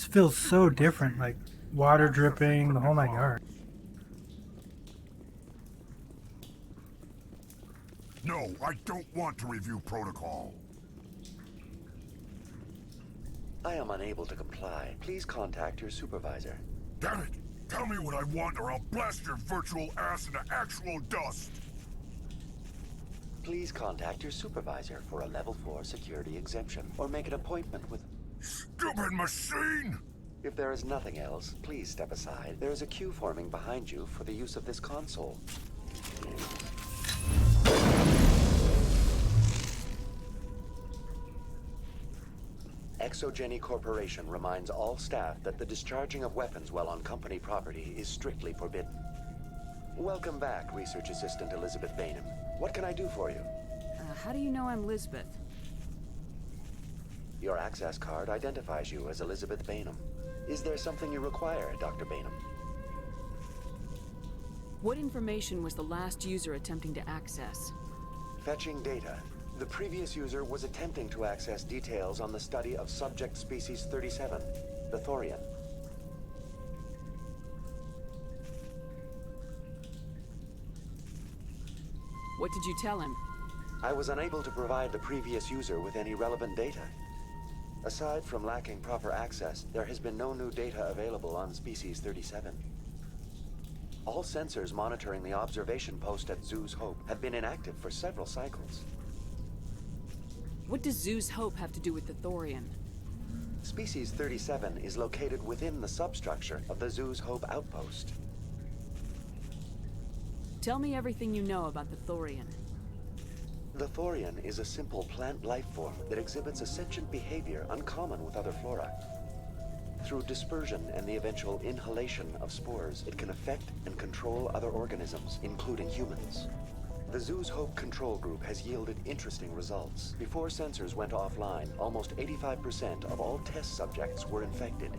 feels so different, like water dripping, the whole nine yards. No, I don't want to review protocol. I am unable to comply. Please contact your supervisor. Damn it! Tell me what I want or I'll blast your virtual ass into actual dust! Please contact your supervisor for a level 4 security exemption, or make an appointment with... Stupid machine! If there is nothing else, please step aside. There is a queue forming behind you for the use of this console. Exogeny Corporation reminds all staff that the discharging of weapons while on company property is strictly forbidden. Welcome back, Research Assistant Elizabeth Bainham. What can I do for you? How do you know I'm Lisbeth? Your access card identifies you as Elizabeth Bainham. Is there something you require, Dr. Bainham? What information was the last user attempting to access? Fetching data. The previous user was attempting to access details on the study of subject species 37, the Thorian. What did you tell him? I was unable to provide the previous user with any relevant data. Aside from lacking proper access, there has been no new data available on species 37. All sensors monitoring the observation post at Zoo's Hope have been inactive for several cycles. What does Zoo's Hope have to do with the Thorian? Species 37 is located within the substructure of the Zoo's Hope outpost. Tell me everything you know about the Thorian. The Thorian is a simple plant life form that exhibits a sentient behavior uncommon with other flora. Through dispersion and the eventual inhalation of spores, it can affect and control other organisms, including humans. The Zoo's Hope control group has yielded interesting results. Before sensors went offline, almost 85% of all test subjects were infected.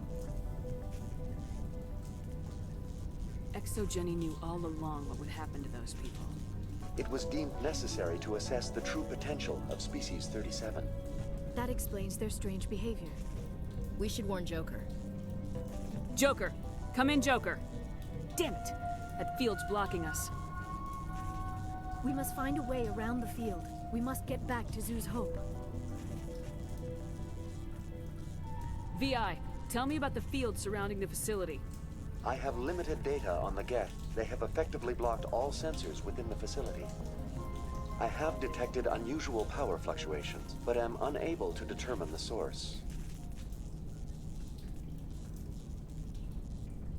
Exogeny knew all along what would happen to those people. It was deemed necessary to assess the true potential of species 37. That explains their strange behavior. We should warn Joker. Joker! Come in, Joker! Damn it! That field's blocking us. We must find a way around the field. We must get back to Zoo's Hope. VI, tell me about the field surrounding the facility. I have limited data on the Geth. They have effectively blocked all sensors within the facility. I have detected unusual power fluctuations, but am unable to determine the source.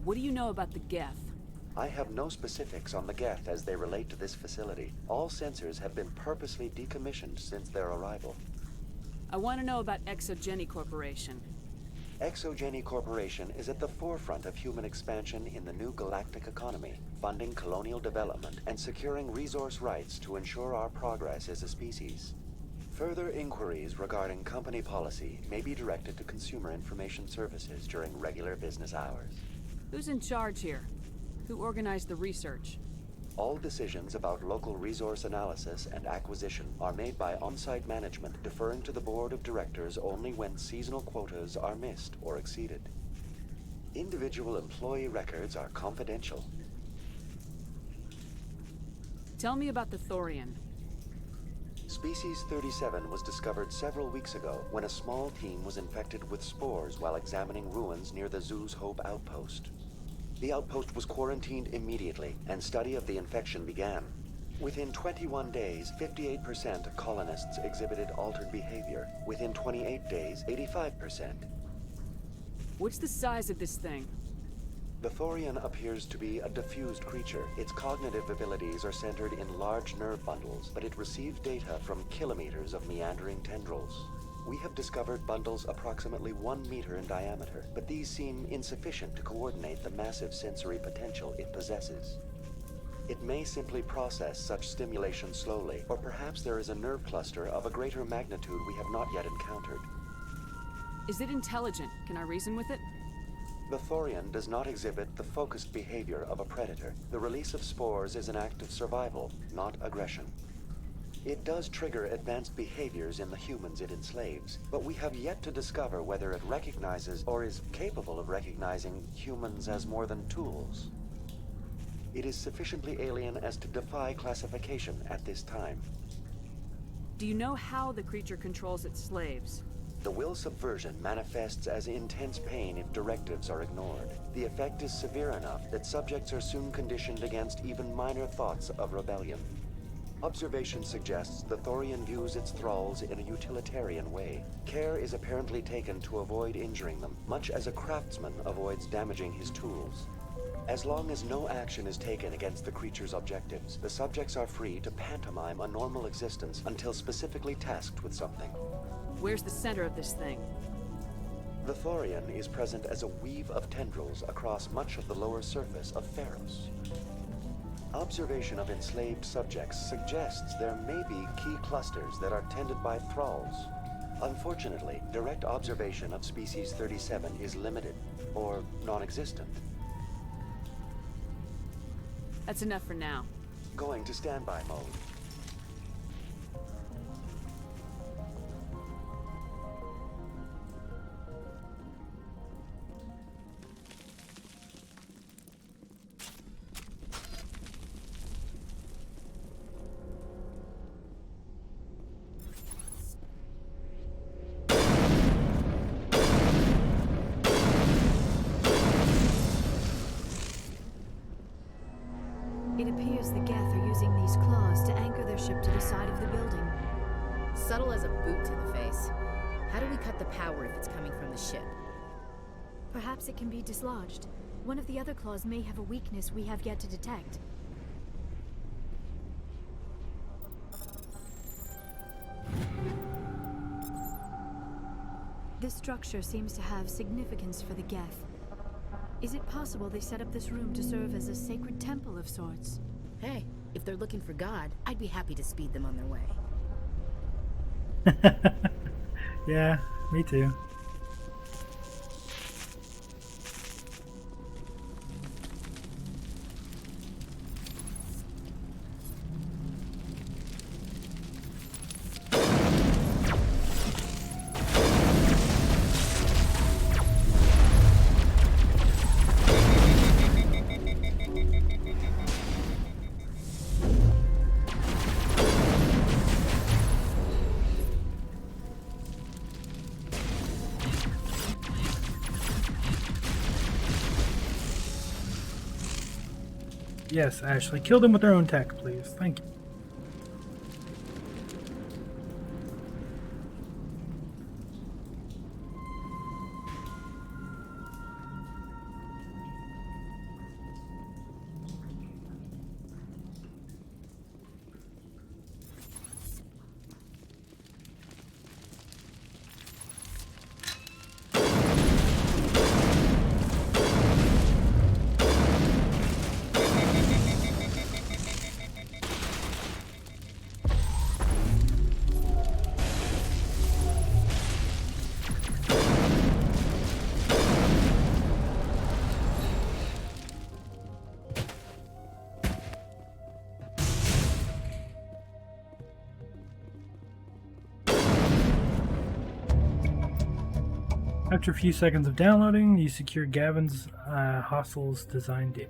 What do you know about the Geth? I have no specifics on the Geth as they relate to this facility. All sensors have been purposely decommissioned since their arrival. I want to know about Exogeny Corporation. Exogeny Corporation is at the forefront of human expansion in the new galactic economy, funding colonial development and securing resource rights to ensure our progress as a species. Further inquiries regarding company policy may be directed to Consumer Information Services during regular business hours. Who's in charge here? Who organized the research? All decisions about local resource analysis and acquisition are made by on-site management, deferring to the board of directors only when seasonal quotas are missed or exceeded. Individual employee records are confidential. Tell me about the Thorian. Species 37 was discovered several weeks ago when a small team was infected with spores while examining ruins near the Zoo's Hope outpost. The outpost was quarantined immediately, and study of the infection began. Within 21 days, 58% of colonists exhibited altered behavior. Within 28 days, 85%. What's the size of this thing? The Thorian appears to be a diffused creature. Its cognitive abilities are centered in large nerve bundles, but it receives data from kilometers of meandering tendrils. We have discovered bundles approximately 1 meter in diameter, but these seem insufficient to coordinate the massive sensory potential it possesses. It may simply process such stimulation slowly, or perhaps there is a nerve cluster of a greater magnitude we have not yet encountered. Is it intelligent? Can I reason with it? The Thorian does not exhibit the focused behavior of a predator. The release of spores is an act of survival, not aggression. It does trigger advanced behaviors in the humans it enslaves, but we have yet to discover whether it recognizes or is capable of recognizing humans as more than tools. It is sufficiently alien as to defy classification at this time. Do you know how the creature controls its slaves? The will subversion manifests as intense pain if directives are ignored. The effect is severe enough that subjects are soon conditioned against even minor thoughts of rebellion. Observation suggests the Thorian views its thralls in a utilitarian way. Care is apparently taken to avoid injuring them, much as a craftsman avoids damaging his tools. As long as no action is taken against the creature's objectives, the subjects are free to pantomime a normal existence until specifically tasked with something. Where's the center of this thing? The Thorian is present as a weave of tendrils across much of the lower surface of Pharos. Observation of enslaved subjects suggests there may be key clusters that are tended by thralls. Unfortunately, direct observation of species 37 is limited, or non-existent. That's enough for now. Going to standby mode. It appears the Geth are using these claws to anchor their ship to the side of the building. Subtle as a boot to the face. How do we cut the power if it's coming from the ship? Perhaps it can be dislodged. One of the other claws may have a weakness we have yet to detect. This structure seems to have significance for the Geth. Is it possible they set up this room to serve as a sacred temple of sorts? Hey, if they're looking for God, I'd be happy to speed them on their way. Yeah, me too. Yes, Ashley. Kill them with their own tech, please. Thank you. After a few seconds of downloading, you secure Gavin's Hostels design demo.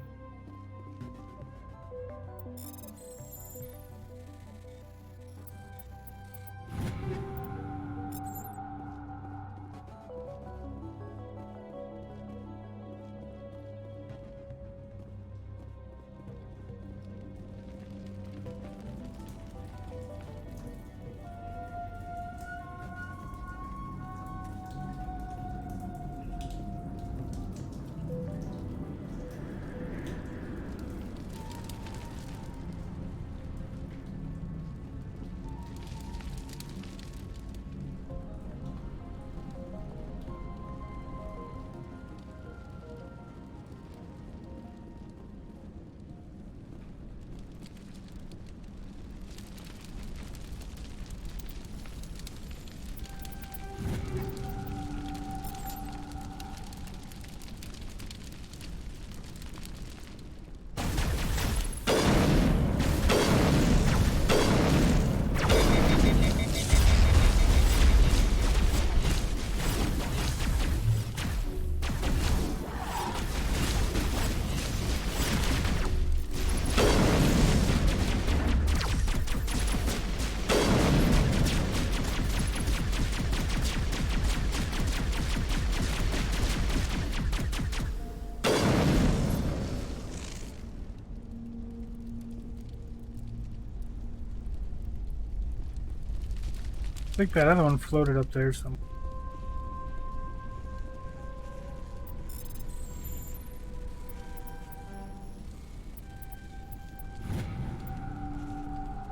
think that other one floated up there somewhere.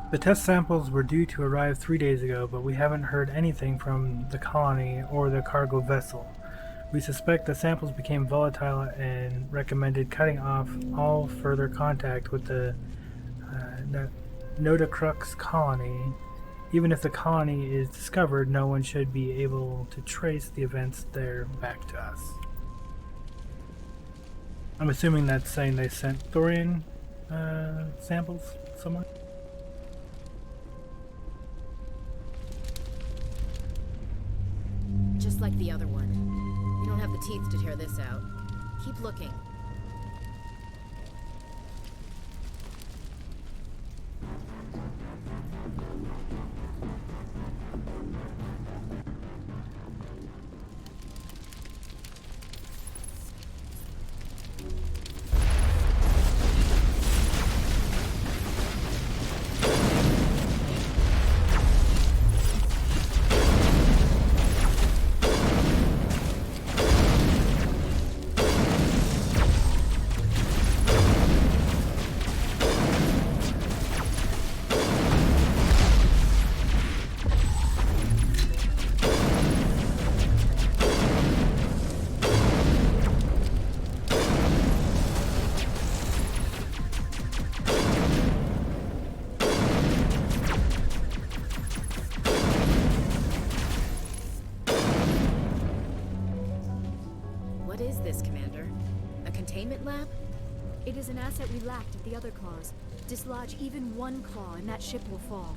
The test samples were due to arrive 3 days ago, but we haven't heard anything from the colony or the cargo vessel. We suspect the samples became volatile and recommended cutting off all further contact with the Nodacrux colony. Even if the colony is discovered, no one should be able to trace the events there back to us. I'm assuming that's saying they sent thorium samples somewhere? Just like the other one. You don't have the teeth to tear this out. Keep looking. What is this, Commander? A containment lab? It is an asset we lacked at the other claws. Dislodge even one claw and that ship will fall.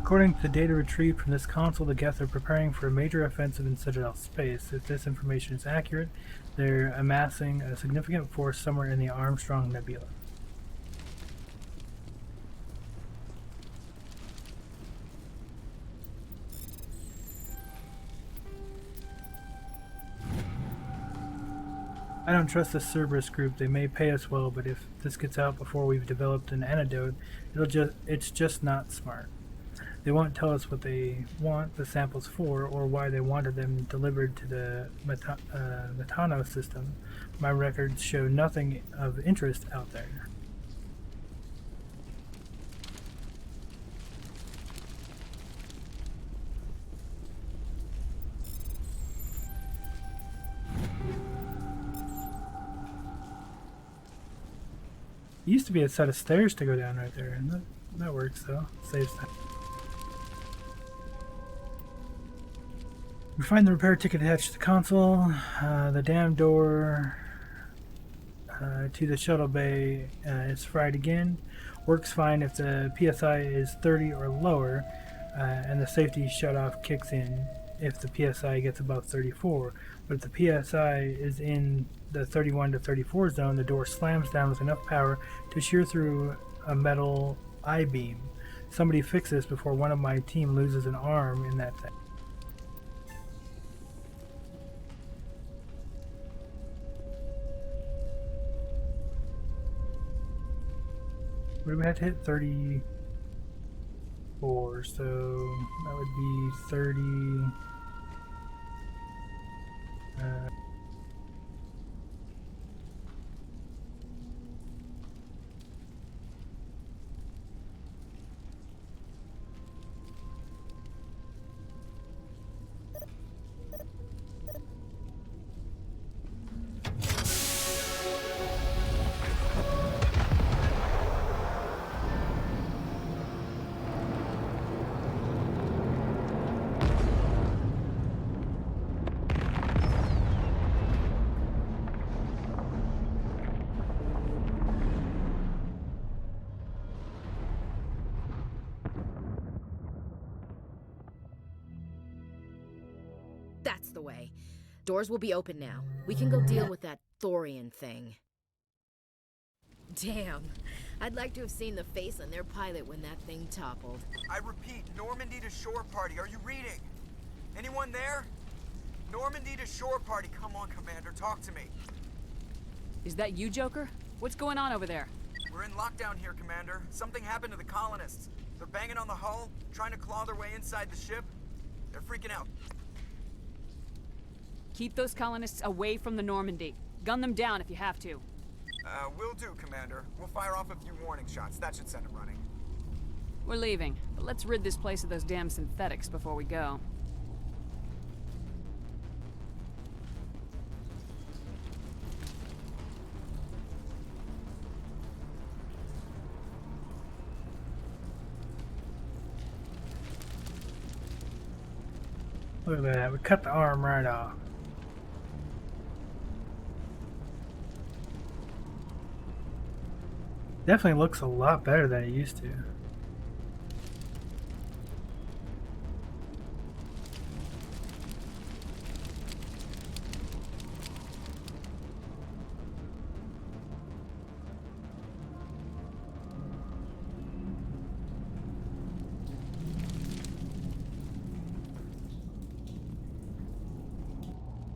According to the data retrieved from this console, the Geth are preparing for a major offensive in Citadel space. If this information is accurate, they're amassing a significant force somewhere in the Armstrong Nebula. I don't trust this Cerberus group. They may pay us well, but if this gets out before we've developed an antidote, it's just not smart. They won't tell us what they want the samples for, or why they wanted them delivered to the Metano system. My records show nothing of interest out there. It used to be a set of stairs to go down right there, and that works though. Saves time. We find the repair ticket attached to the console. The damn door to the shuttle bay is fried again. Works fine if the PSI is 30 or lower, and the safety shutoff kicks in if the PSI gets above 34. But if the PSI is in the 31 to 34 zone, the door slams down with enough power to shear through a metal I-beam. Somebody fix this before one of my team loses an arm in that thing. What do we have to hit? 34, so that would be 30. That's the way. Doors will be open now. We can go deal with that thorian thing. Damn. I'd like to have seen the face on their pilot when that thing toppled. I repeat, Normandy to shore party. Are you reading? Anyone there? Normandy to shore party. Come on, Commander. Talk to me. Is that you, Joker? What's going on over there? We're in lockdown here, Commander. Something happened to the colonists. They're banging on the hull, trying to claw their way inside the ship. They're freaking out. Keep those colonists away from the Normandy. Gun them down if you have to. Will do, Commander. We'll fire off a few warning shots. That should send them running. We're leaving, but let's rid this place of those damn synthetics before we go. Look at that. We cut the arm right off. Definitely looks a lot better than it used to.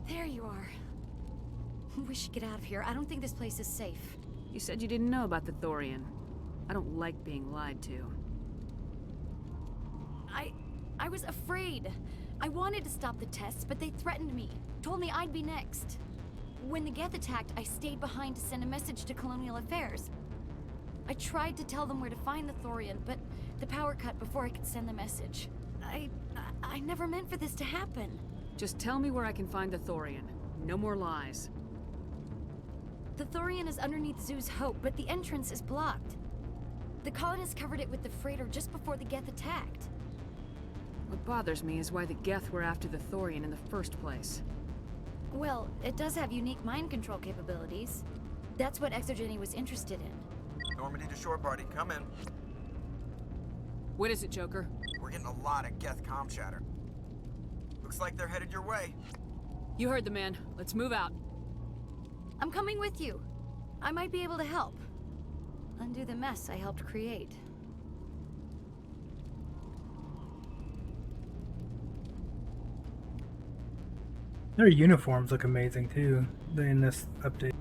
There you are. We should get out of here. I don't think this place is safe. You said you didn't know about the thorian. I don't like being lied to. I was afraid. I wanted to stop the tests, but they threatened me. Told me I'd be next. When the Geth attacked, I stayed behind to send a message to Colonial Affairs. I tried to tell them where to find the thorian, but the power cut before I could send the message. I never meant for this to happen. Just tell me where I can find the thorian. No more lies. The thorian is underneath Zoo's Hope, but the entrance is blocked. The colonists covered it with the freighter just before the Geth attacked. What bothers me is why the Geth were after the thorian in the first place. Well, it does have unique mind control capabilities. That's what Exogeny was interested in. Normandy to shore party. Come in. What is it, Joker? We're getting a lot of Geth comm chatter. Looks like they're headed your way. You heard the man. Let's move out. I'm coming with you. I might be able to help. Undo the mess I helped create. Their uniforms look amazing too in this update.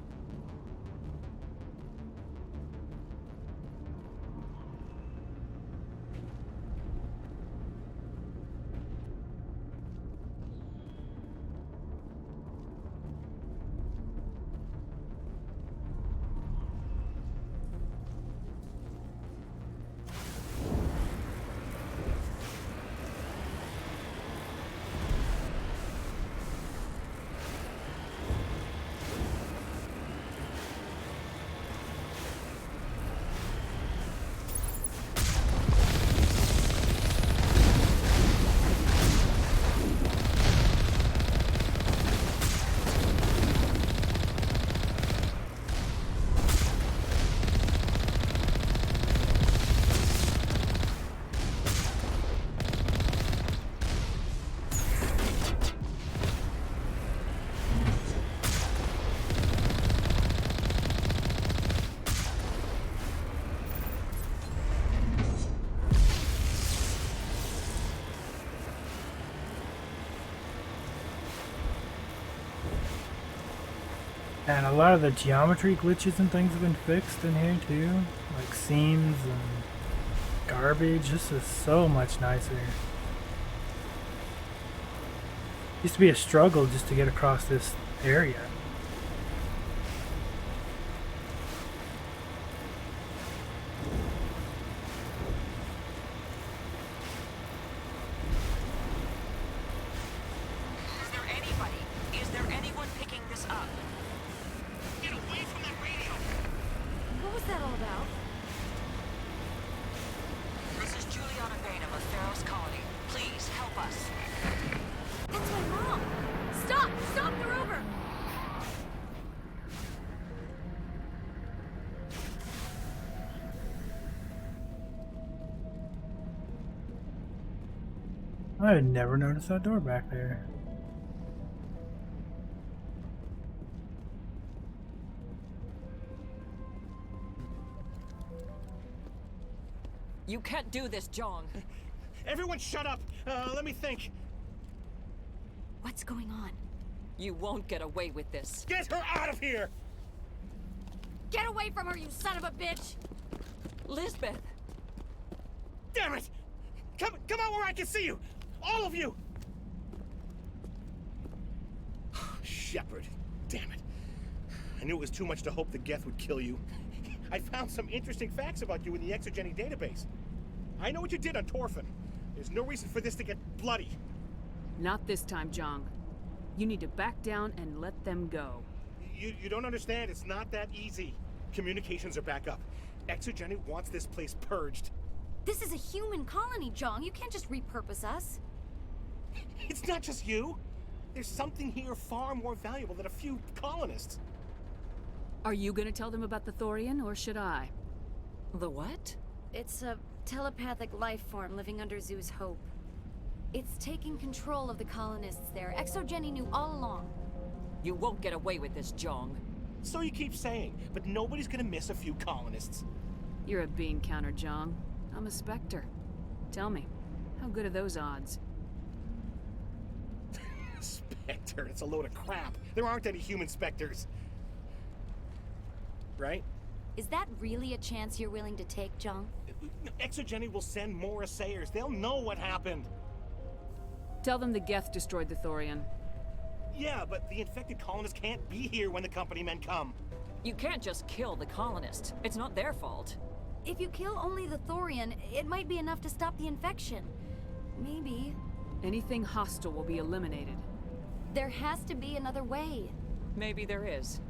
And a lot of the geometry glitches and things have been fixed in here too. Like seams and garbage. This is so much nicer. Used to be a struggle just to get across this area. Is there anyone picking this up? Get away from that radio! What was that all about? This is Juliana Bainham of Pharaoh's Colony. Please help us. That's my mom! Stop! Stop the rover! I had never noticed that door back there. You can't do this, Jong. Everyone shut up! Let me think. What's going on? You won't get away with this. Get her out of here! Get away from her, you son of a bitch! Lisbeth! Damn it! Come out where I can see you! All of you! Shepard, damn it. I knew it was too much to hope the Geth would kill you. I found some interesting facts about you in the Exogeny database. I know what you did on Torfin. There's no reason for this to get bloody. Not this time, Jong. You need to back down and let them go. You don't understand. It's not that easy. Communications are back up. Exogeny wants this place purged. This is a human colony, Jong. You can't just repurpose us. It's not just you. There's something here far more valuable than a few colonists. Are you gonna tell them about the Thorian, or should I? The what? It's a telepathic life form living under Zoo's hope. It's taking control of the colonists there. Exogeny knew all along. You won't get away with this, Jong. So you keep saying, but nobody's gonna miss a few colonists. You're a bean counter, Jong. I'm a Spectre. Tell me, how good are those odds? Spectre, it's a load of crap. There aren't any human Spectres. Right? Is that really a chance you're willing to take, Jong? Exogeny will send more assayers. They'll know what happened. Tell them the Geth destroyed the Thorian. Yeah, but the infected colonists can't be here when the company men come. You can't just kill the colonists. It's not their fault. If you kill only the Thorian, it might be enough to stop the infection. Maybe. Anything hostile will be eliminated. There has to be another way. Maybe there is.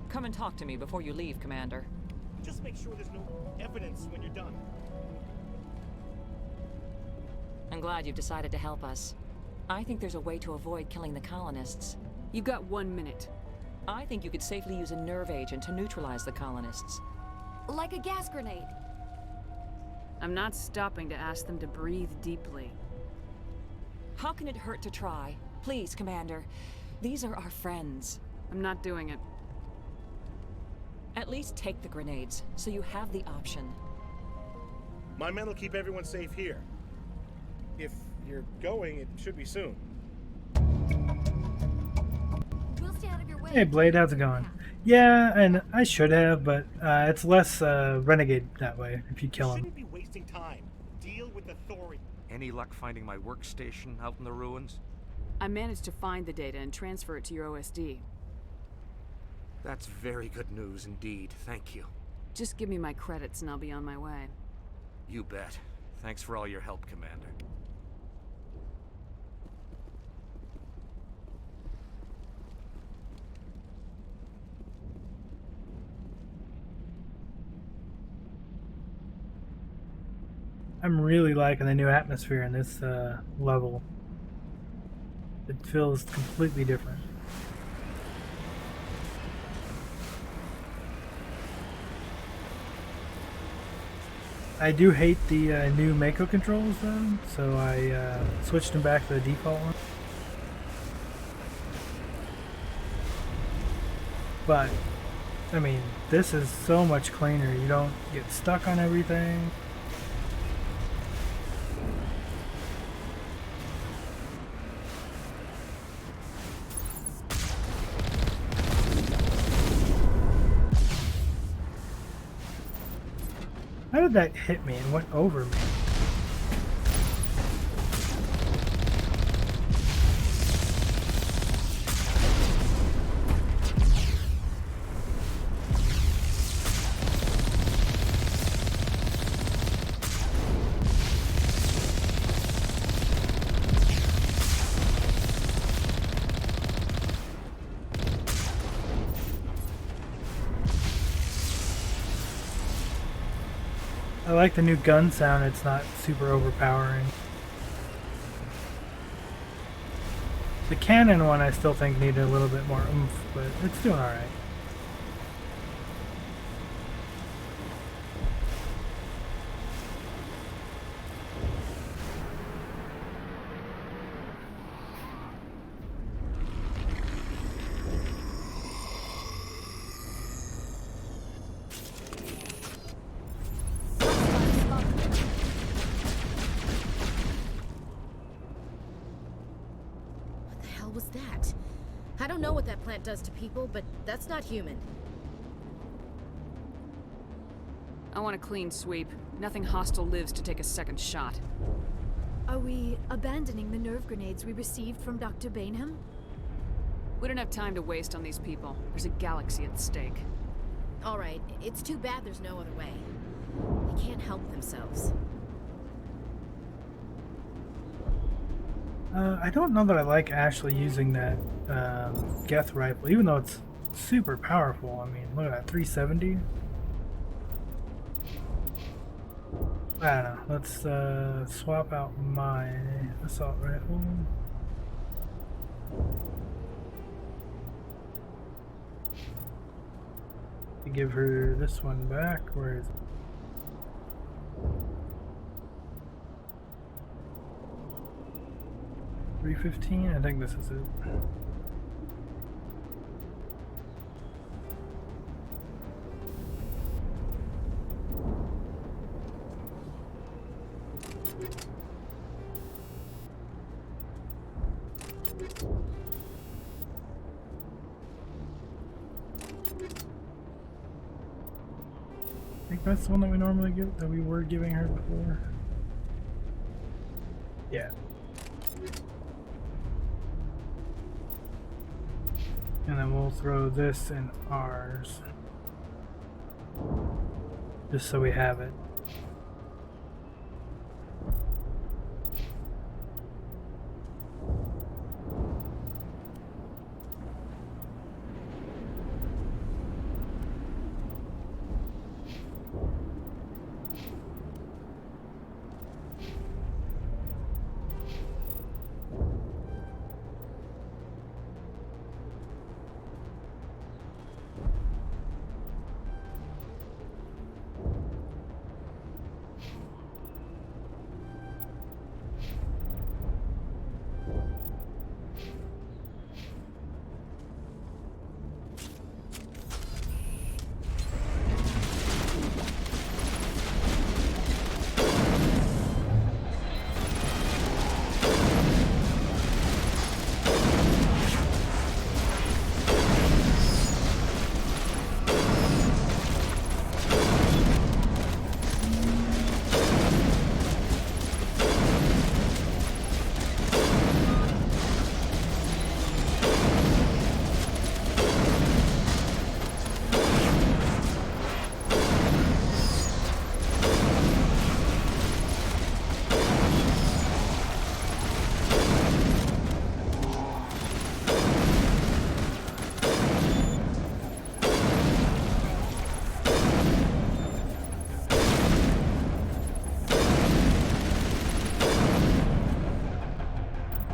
Come and talk to me before you leave, Commander. Just make sure there's no evidence when you're done. I'm glad you've decided to help us. I think there's a way to avoid killing the colonists. You got 1 minute. I think you could safely use a nerve agent to neutralize the colonists. Like a gas grenade. I'm not stopping to ask them to breathe deeply. How can it hurt to try? Please, Commander. These are our friends. I'm not doing it. At least take the grenades, so you have the option. My men will keep everyone safe here. If you're going, it should be soon. We'll stay out of your way. Hey Blade, how's it going? Yeah, and I should have, but it's less renegade that way if you kill him. Shouldn't be wasting time. Deal with the Thori. Any luck finding my workstation out in the ruins? I managed to find the data and transfer it to your OSD. That's very good news indeed. Thank you. Just give me my credits and I'll be on my way. You bet. Thanks for all your help, Commander. I'm really liking the new atmosphere in this level. It feels completely different. I do hate the new Mako controls though, so I switched them back to the default one. But, I mean, this is so much cleaner. You don't get stuck on everything. How did that hit me and went over me? I like the new gun sound, it's not super overpowering. The cannon one I still think needed a little bit more oomph, but it's doing alright. hell was that? I don't know what that plant does to people, but that's not human. I want a clean sweep. Nothing hostile lives to take a second shot. Are we abandoning the nerve grenades we received from Dr. Bainham? We don't have time to waste on these people. There's a galaxy at stake. All right, it's too bad there's no other way. They can't help themselves. I don't know that I like Ashley using that Geth rifle, even though it's super powerful. I mean, look at that, 370. I don't know. Let's swap out my assault rifle. To give her this one back. Where is it? $315? I think this is it. I think that's the one that we normally give, that we were giving her before. Yeah. And then we'll throw this in ours. Just so we have it.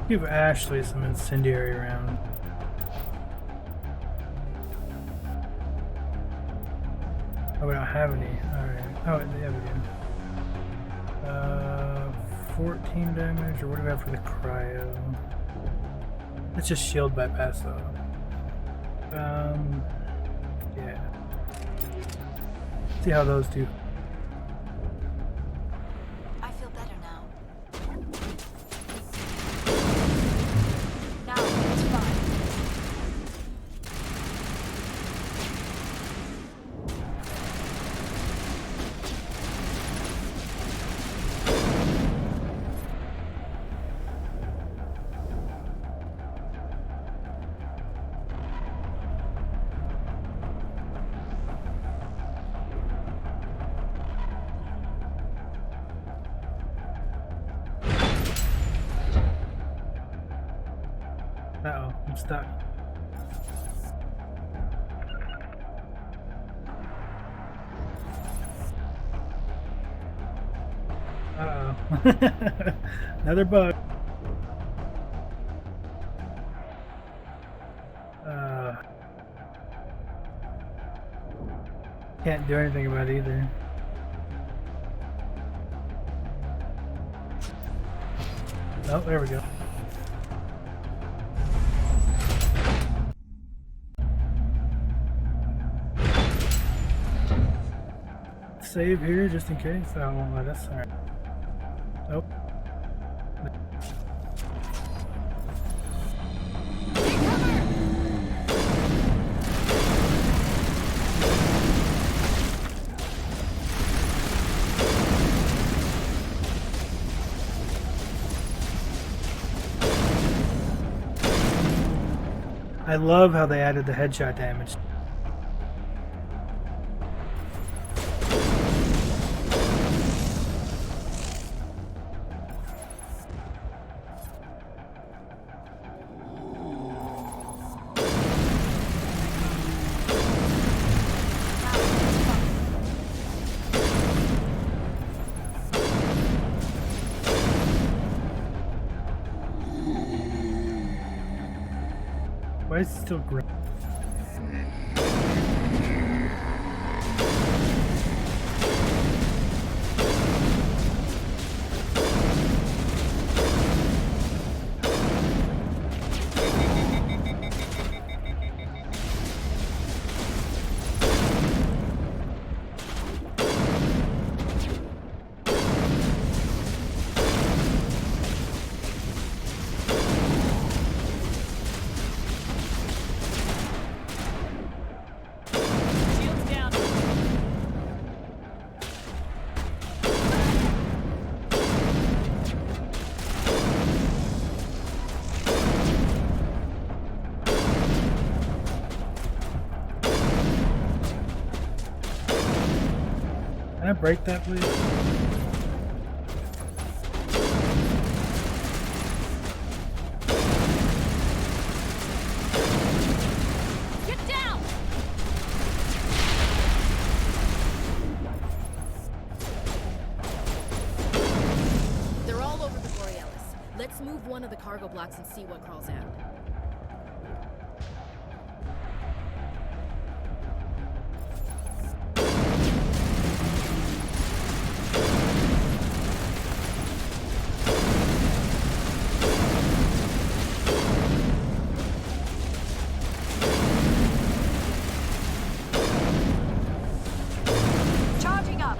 Give Ashley some incendiary round. Oh, we don't have any. Alright. Oh, yeah, we do. 14 damage, or what do we have for the cryo? It's just shield bypass though. Yeah. See how those do. I feel better now. Now it's fine. Uh-oh, I'm stuck. Uh-oh. Another bug. Can't do anything about it either. Oh, there we go. Save here just in case. Oh, I won't let us. Alright. Nope. I love how they added the headshot damage. Why is it still green? Shields down. Can I break that, please? Get down! They're all over the Borealis. Let's move one of the cargo blocks and see what crawls out. Charging up!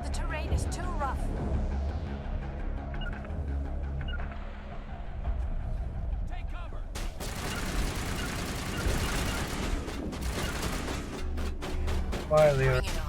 The terrain is too rough. Take cover! Quietly. Bring it on.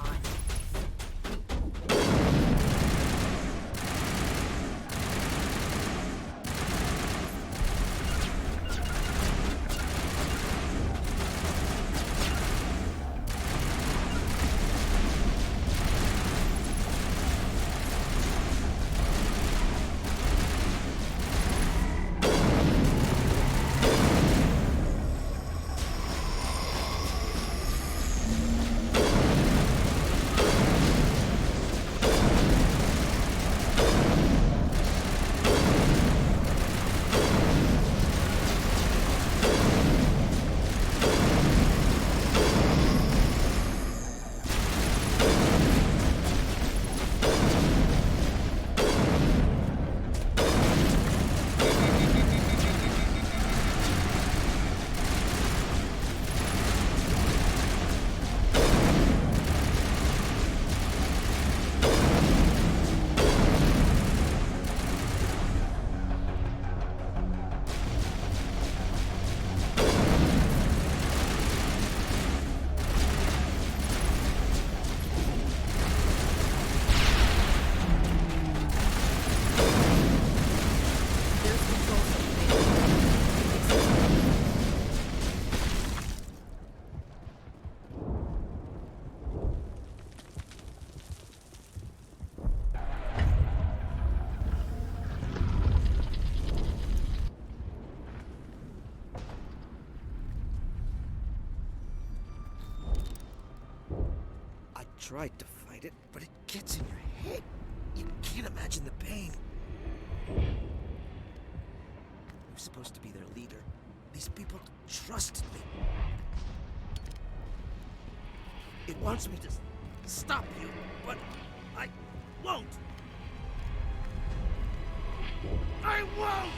There's control something. I tried to fight it, but it gets in your head. You can't imagine the pain. I'm supposed to be their leader. These people trusted me. It wants me to stop you, but I won't. I won't!